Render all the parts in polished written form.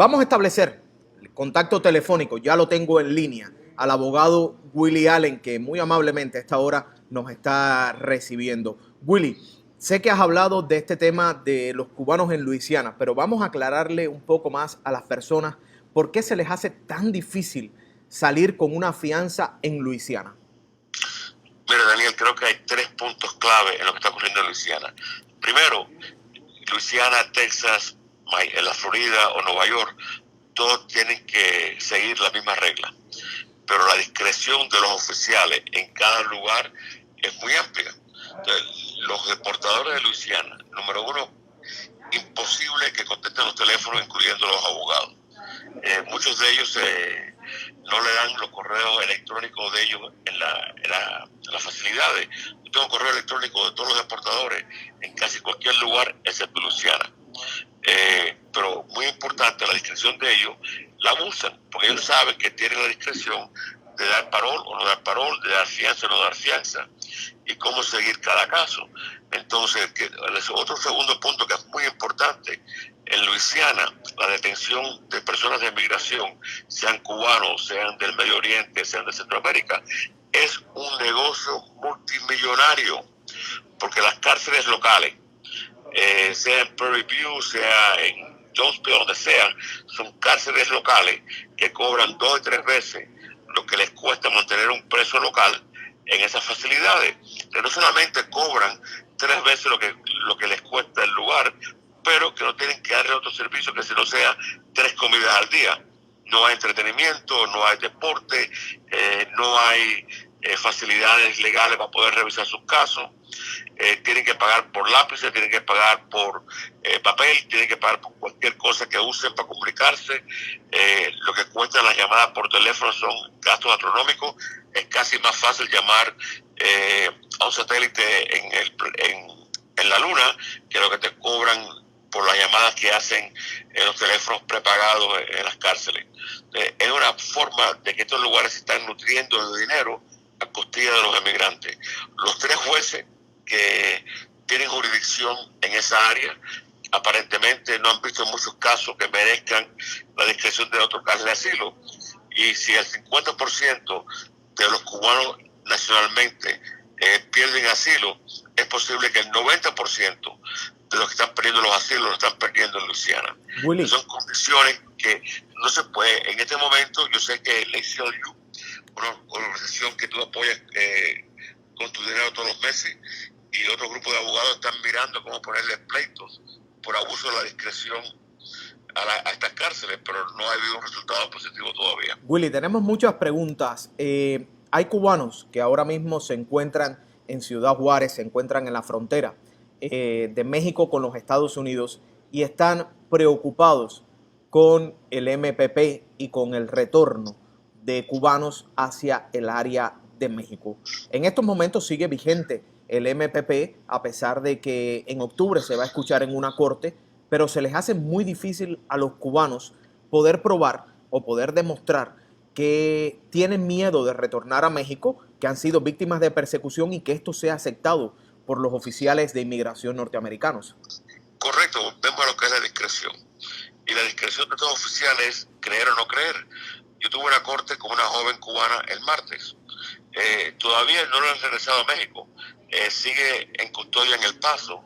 Vamos a establecer el contacto telefónico, ya lo tengo en línea, al abogado Willy Allen, que muy amablemente a esta hora nos está recibiendo. Willy, sé que has hablado de este tema de los cubanos en Luisiana, pero vamos a aclararle un poco más a las personas por qué se les hace tan difícil salir con una fianza en Luisiana. Mira, Daniel, creo que hay 3 puntos clave en lo que está ocurriendo en Luisiana. Primero, Luisiana, Texas, la Florida o Nueva York, todos tienen que seguir la misma regla. Pero la discreción de los oficiales en cada lugar es muy amplia. Entonces, los deportadores de Luisiana, número uno, imposible que contesten los teléfonos, incluyendo los abogados. Muchos de ellos no le dan los correos electrónicos de ellos en las facilidades. Yo tengo correo electrónico de todos los deportadores en casi cualquier lugar, excepto Luisiana. Pero muy importante, la discreción de ellos la usan, porque ellos saben que tienen la discreción de dar parol o no dar parol, de dar fianza o no dar fianza, y cómo seguir cada caso. Entonces, otro segundo punto que es muy importante, en Luisiana, la detención de personas de migración, sean cubanos, sean del Medio Oriente, sean de Centroamérica, es un negocio multimillonario, porque las cárceles locales, sea en Prairie View, sea en Jonesville, donde sea, son cárceles locales que cobran 2 y 3 veces lo que les cuesta mantener un preso local en esas facilidades. Que no solamente cobran 3 veces lo que les cuesta el lugar, pero que no tienen que darle otro servicio que si no sea 3 comidas al día. No hay entretenimiento, no hay deporte, no hay facilidades legales para poder revisar sus casos. Tienen que pagar por lápices, tienen que pagar por papel, tienen que pagar por cualquier cosa que usen para comunicarse. Lo que cuestan las llamadas por teléfono son gastos astronómicos. Es casi más fácil llamar a un satélite en la luna que lo que te cobran por las llamadas que hacen en los teléfonos prepagados en las cárceles. Es una forma de que estos lugares se están nutriendo de dinero a costilla de los emigrantes. Los 3 jueces que tienen jurisdicción en esa área aparentemente no han visto muchos casos que merezcan la discreción de otorgarle asilo, y si el 50% de los cubanos nacionalmente pierden asilo, es posible que el 90% de los que están perdiendo los asilos lo están perdiendo en Luisiana. Willy, Son condiciones que no se puede. En este momento, yo sé que el ACLU, una organización que tú apoyas con tu dinero todos los meses, y otro grupo de abogados están mirando cómo ponerle pleitos por abuso de la discreción a estas cárceles, pero no ha habido un resultado positivo todavía. Willy, tenemos muchas preguntas. Hay cubanos que ahora mismo se encuentran en Ciudad Juárez, se encuentran en la frontera de México con los Estados Unidos y están preocupados con el MPP y con el retorno de cubanos hacia el área de México. En estos momentos sigue vigente el MPP, a pesar de que en octubre se va a escuchar en una corte, pero se les hace muy difícil a los cubanos poder probar o poder demostrar que tienen miedo de retornar a México, que han sido víctimas de persecución y que esto sea aceptado por los oficiales de inmigración norteamericanos. Correcto, vemos lo que es la discreción. Y la discreción de estos oficiales es creer o no creer. Yo tuve una corte con una joven cubana el martes. Todavía no lo han regresado a México. Sigue en custodia en El Paso,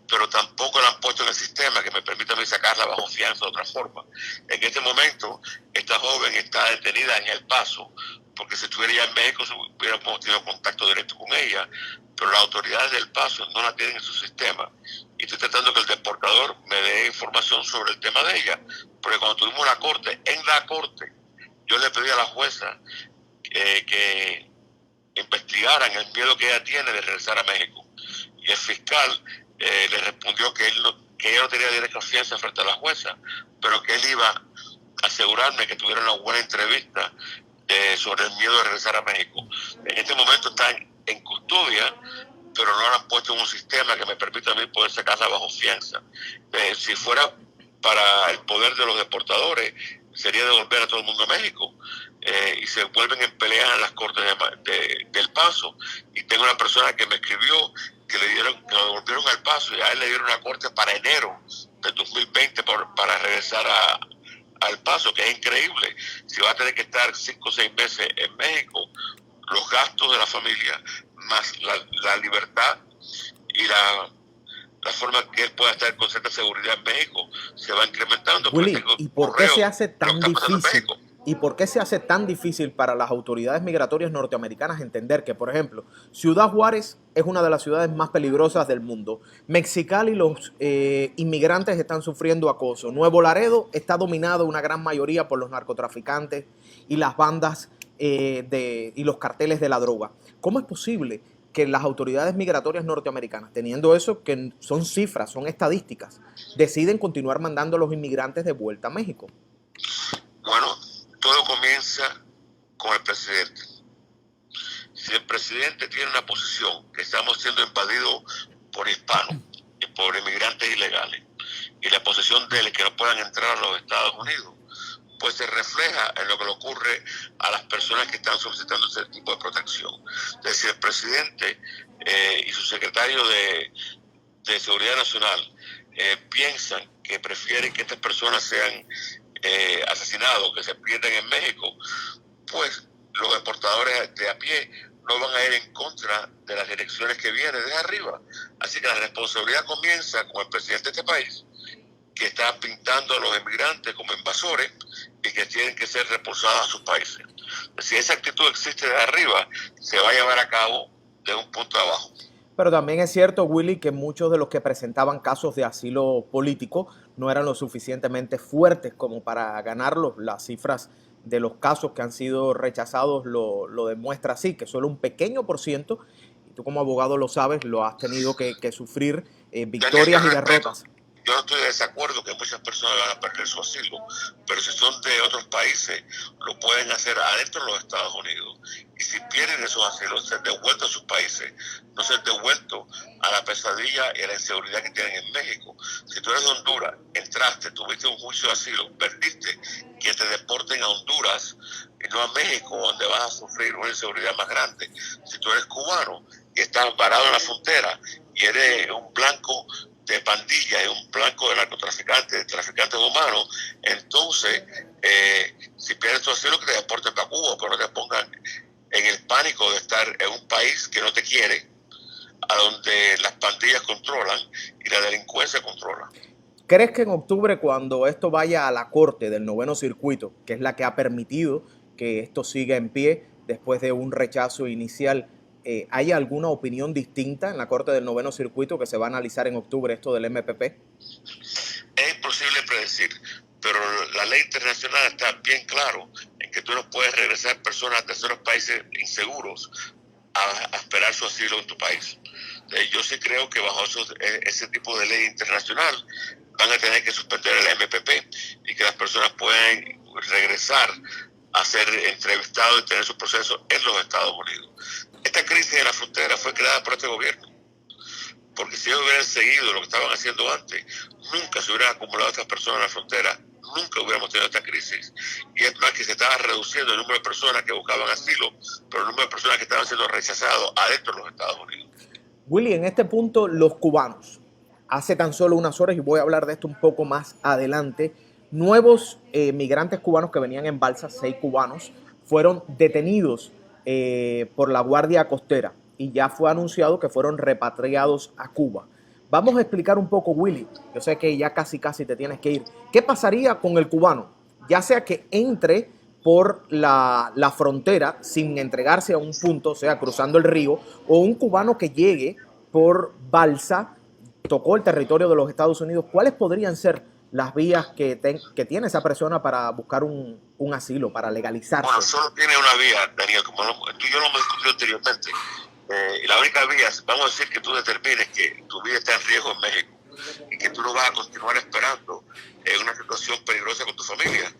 pero tampoco la han puesto en el sistema que me permita a mí sacarla bajo fianza de otra forma. En este momento, esta joven está detenida en El Paso, porque si estuviera ya en México hubiéramos tenido contacto directo con ella, pero las autoridades del Paso no la tienen en su sistema. Y estoy tratando que el deportador me dé información sobre el tema de ella, porque cuando tuvimos la corte, yo le pedí a la jueza que investigaran el miedo que ella tiene de regresar a México. Y el fiscal le respondió que ella no tenía derecho a fianza frente a la jueza, pero que él iba a asegurarme que tuviera una buena entrevista sobre el miedo de regresar a México. En este momento están en custodia, pero no la han puesto en un sistema que me permita a mí poder sacarla bajo fianza. Si fuera para el poder de los deportadores, sería devolver a todo el mundo a México. Y se vuelven en peleas en las cortes del Paso. Y tengo una persona que me escribió que lo devolvieron al Paso, y a él le dieron una corte para enero del 2020 para regresar al paso, que es increíble. Si va a tener que estar 5 o 6 meses en México, los gastos de la familia, más la libertad y la forma que él pueda estar con cierta seguridad en México se va incrementando. Willy, ¿y por qué se hace tan difícil? México. ¿Y por qué se hace tan difícil para las autoridades migratorias norteamericanas entender que, por ejemplo, Ciudad Juárez es una de las ciudades más peligrosas del mundo? Mexicali, los inmigrantes están sufriendo acoso. Nuevo Laredo está dominado una gran mayoría por los narcotraficantes y las bandas y los carteles de la droga. ¿Cómo es posible que las autoridades migratorias norteamericanas, teniendo eso, que son cifras, son estadísticas, deciden continuar mandando a los inmigrantes de vuelta a México? Bueno, todo comienza con el presidente. Si el presidente tiene una posición que estamos siendo invadidos por hispanos y por inmigrantes ilegales, y la posición de él es que no puedan entrar a los Estados Unidos, pues se refleja en lo que le ocurre a las personas que están solicitando ese tipo de protección. Es decir, el presidente y su secretario de Seguridad Nacional piensan que prefieren que estas personas sean asesinados, que se pierden en México, pues los deportadores de a pie no van a ir en contra de las direcciones que vienen desde arriba. Así que la responsabilidad comienza con el presidente de este país, que está pintando a los inmigrantes como invasores y que tienen que ser repulsados a sus países. Si esa actitud existe de arriba, se va a llevar a cabo de un punto de abajo. Pero también es cierto, Willy, que muchos de los que presentaban casos de asilo político no eran lo suficientemente fuertes como para ganarlos. Las cifras de los casos que han sido rechazados lo demuestra así, que solo un pequeño por ciento, y tú como abogado lo sabes, lo has tenido que sufrir victorias y derrotas. Yo no estoy de desacuerdo que muchas personas van a perder su asilo, pero si son de otros países, lo pueden hacer adentro de los Estados Unidos. Y si pierden esos asilos, ser devueltos a sus países, no ser devueltos a la pesadilla y a la inseguridad que tienen en México. Si tú eres de Honduras, entraste, tuviste un juicio de asilo, perdiste, que te deporten a Honduras y no a México, donde vas a sufrir una inseguridad más grande. Si tú eres cubano y estás parado en la frontera y eres un blanco de pandillas y un blanco de narcotraficantes, de traficantes humanos, entonces, si pierdes tu asilo, que te deporten para Cuba, pero no te pongan en el pánico de estar en un país que no te quiere, a donde las pandillas controlan y la delincuencia controla. ¿Crees que en octubre, cuando esto vaya a la Corte del Noveno Circuito, que es la que ha permitido que esto siga en pie después de un rechazo inicial, ¿hay alguna opinión distinta en la Corte del Noveno Circuito que se va a analizar en octubre esto del MPP? Es imposible predecir, pero la ley internacional está bien claro en que tú no puedes regresar personas de terceros países inseguros a esperar su asilo en tu país. Yo sí creo que bajo ese tipo de ley internacional van a tener que suspender el MPP y que las personas puedan regresar a ser entrevistados y tener su proceso en los Estados Unidos. Esta crisis de la frontera fue creada por este gobierno, porque si ellos hubieran seguido lo que estaban haciendo antes, nunca se hubieran acumulado estas personas en la frontera, nunca hubiéramos tenido esta crisis. Y es más que se estaba reduciendo el número de personas que buscaban asilo, pero el número de personas que estaban siendo rechazados adentro de los Estados Unidos. Willy, en este punto, los cubanos, hace tan solo unas horas, y voy a hablar de esto un poco más adelante, nuevos migrantes cubanos que venían en balsa, 6 cubanos, fueron detenidos por la Guardia Costera y ya fue anunciado que fueron repatriados a Cuba. Vamos a explicar un poco, Willy, yo sé que ya casi te tienes que ir. ¿Qué pasaría con el cubano? Ya sea que entre por la frontera sin entregarse a un punto, o sea, cruzando el río, o un cubano que llegue por balsa, tocó el territorio de los Estados Unidos. ¿Cuáles podrían ser las vías que tiene esa persona para buscar un asilo, para legalizarse? Bueno, solo tiene una vía, Daniel, como tú y yo lo hemos discutido anteriormente. Y la única vía es, vamos a decir que tú determines que tu vida está en riesgo en México y que tú no vas a continuar esperando en una situación peligrosa con tu familia.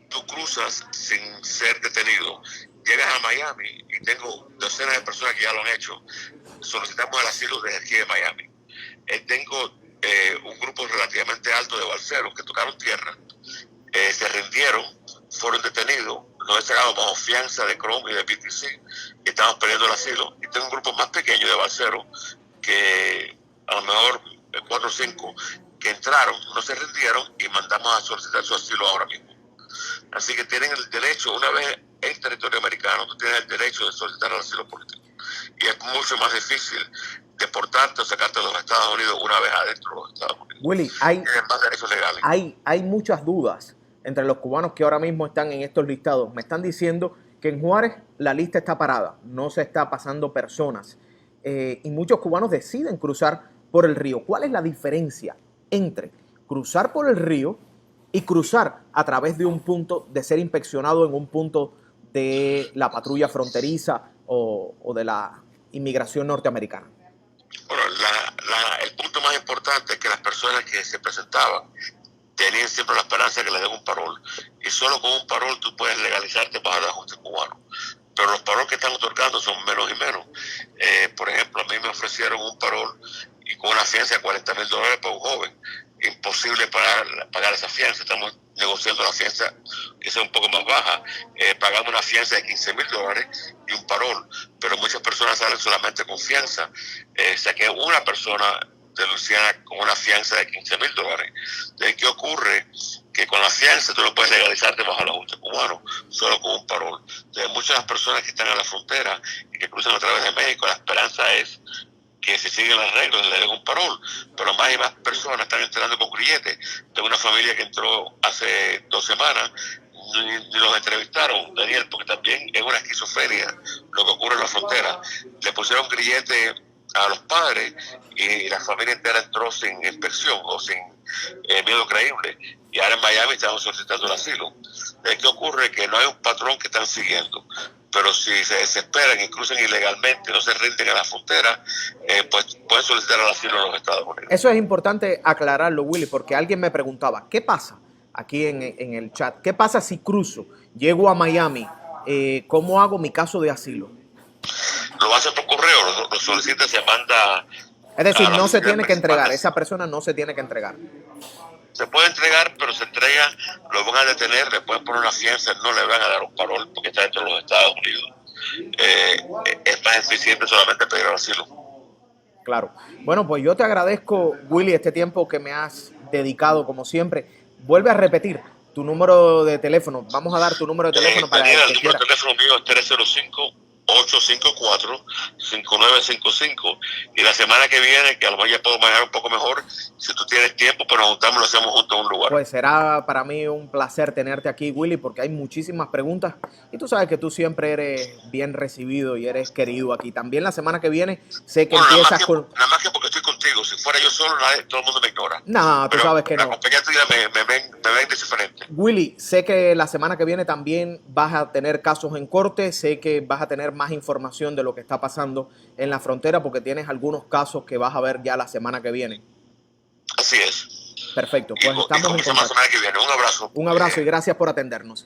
Tú cruzas sin ser detenido, llegas a Miami y tengo docenas de personas que ya lo han hecho. Solicitamos el asilo desde aquí de Miami. Tengo un grupo relativamente alto de balseros que tocaron tierra, se rindieron, fueron detenidos, nos he sacado bajo fianza de Chrome y de PTC y estamos perdiendo el asilo. Y tengo un grupo más pequeño de balseros que a lo mejor 4 o 5 que entraron, no se rindieron y mandamos a solicitar su asilo ahora mismo. Así que tienen el derecho, una vez en territorio americano, tú tienes el derecho de solicitar el asilo político. Y es mucho más difícil deportarte o sacarte de los Estados Unidos una vez adentro de los Estados Unidos. Willy, Tienes más derechos legales. hay muchas dudas entre los cubanos que ahora mismo están en estos listados. Me están diciendo que en Juárez la lista está parada, no se está pasando personas. Y muchos cubanos deciden cruzar por el río. ¿Cuál es la diferencia entre cruzar por el río y cruzar a través de un punto, de ser inspeccionado en un punto de la patrulla fronteriza o de la inmigración norteamericana? Bueno, el punto más importante es que las personas que se presentaban tenían siempre la esperanza de que les den un parol. Y solo con un parol tú puedes legalizarte bajo el ajuste cubano. Pero los paroles que están otorgando son menos y menos. Por ejemplo, a mí me ofrecieron un parol y con una fianza de $40,000 para un joven. Imposible pagar esa fianza. Estamos negociando la fianza que sea un poco más baja. Pagamos una fianza de $15,000 y un parol. Pero muchas personas salen solamente con fianza. Saqué una persona de Luisiana con una fianza de $15,000. ¿De qué ocurre? Que con la fianza tú no puedes legalizarte bajo el ajuste cubano, solo con un parol. Entonces, muchas de las personas que están en la frontera y que cruzan a través de México, la esperanza es que si siguen las reglas le den un parol, pero más y más personas están entrando con grilletes. Tengo una familia que entró hace 2 semanas, ni los entrevistaron, Daniel, porque también es una esquizofrenia lo que ocurre en la frontera. Le pusieron grillete a los padres y la familia entera entró sin inspección o sin miedo creíble. Y ahora en Miami están solicitando el asilo. ¿Qué ocurre? Que no hay un patrón que están siguiendo. Pero si se desesperan y cruzan ilegalmente, no se rinden a la frontera, pues pueden solicitar el asilo en los Estados Unidos. Eso es importante aclararlo, Willy, porque alguien me preguntaba, ¿qué pasa? Aquí en el chat, ¿qué pasa si cruzo, llego a Miami, cómo hago mi caso de asilo? Lo va a hacer por correo, lo solicita, se manda. Es decir, no se tiene que entregar, esa persona no se tiene que entregar. Se puede entregar, pero se entrega, lo van a detener, le pueden poner una fianza, no le van a dar un parol porque está dentro de los Estados Unidos. Es más eficiente solamente pedir el asilo. Claro. Bueno, pues yo te agradezco, Willy, este tiempo que me has dedicado, como siempre. Vuelve a repetir tu número de teléfono. Vamos a dar tu número de teléfono para Daniel, el que el número quiera. de teléfono mío es 305-854-5955 y la semana que viene, que a lo mejor ya puedo manejar un poco mejor, si tú tienes tiempo, pues nos juntamos y lo hacemos juntos en un lugar. Pues será para mí un placer tenerte aquí, Willy, porque hay muchísimas preguntas y tú sabes que tú siempre eres bien recibido y eres querido aquí. También la semana que viene sé que empiezas con... Nada más que porque estoy contigo. Si fuera yo solo, todo el mundo me ignora. No, tú sabes que la no. compañía tuya me ven diferente. Willy, sé que la semana que viene también vas a tener casos en corte, sé que vas a tener más información de lo que está pasando en la frontera porque tienes algunos casos que vas a ver ya la semana que viene. Así es. Perfecto, pues estamos en contacto. La semana que viene. Un abrazo. Un abrazo y gracias por atendernos.